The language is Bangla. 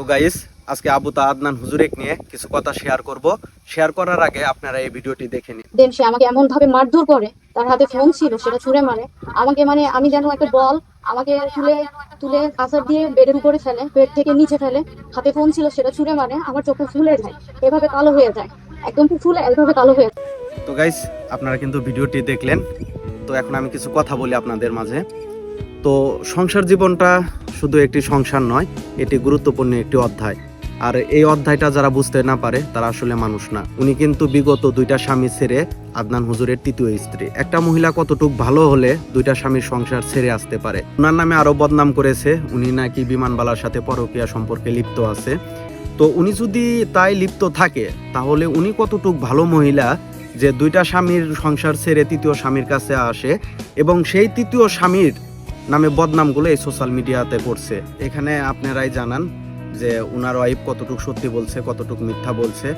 তো গাইস, আজকে আবু তা আদনান হুজুরেক নিয়ে কিছু কথা শেয়ার করব। শেয়ার করার আগে আপনারা এই ভিডিওটি দেখে নিন। দেন সে আমাকে এমন ভাবে মারধর করে, তার হাতে ফোন ছিল সেটা ছুঁড়ে মারে আমাকে, মানে আমি যেন একটা বল, আমাকে তুলে তুলে কাঁচা দিয়ে বেডের উপরে ফেলে, বেড থেকে নিচে ফেলে, হাতে ফোন ছিল সেটা ছুঁড়ে মারে, আমার চোখ ফুলে যায়, এভাবে কালো হয়ে যায়, একদম ফুলে এইভাবে কালো হয়ে যায়। তো গাইস, আপনারা কিন্তু ভিডিওটি দেখলেন। তো এখন আমি কিছু কথা বলি আপনাদের মাঝে। তো সংসার জীবনটা শুধু একটি সংসার নয়, এটি গুরুত্বপূর্ণ একটি অধ্যায়। আর এই অধ্যায়টা যারা বুঝতে না পারে তারা আসলে মানুষ না। উনি কিন্তু বিগত 2টা স্বামী ছেড়ে আদনান হুজুরের 3য় স্ত্রী। একটা মহিলা কতটুক ভালো হলে 2টা স্বামীর সংসার ছেড়ে আসতে পারে। ওনার নামে আরো বদনাম করেছে, উনি নাকি বিমানবালার সাথে পরকীয়া সম্পর্কে লিপ্ত আছে। তো উনি যদি তাই লিপ্ত থাকে, তাহলে উনি কতটুক ভালো মহিলা যে 2টা স্বামীর সংসার ছেড়ে 3য় স্বামীর কাছে আসে এবং সেই 3য় স্বামীর নামে বদনামগুলো এই সোশ্যাল মিডিয়াতে করছে। এখানে আপনারাই জানান যে উনার ওয়াইফ কতটুকু সত্যি বলছে, কতটুকু মিথ্যা বলছে।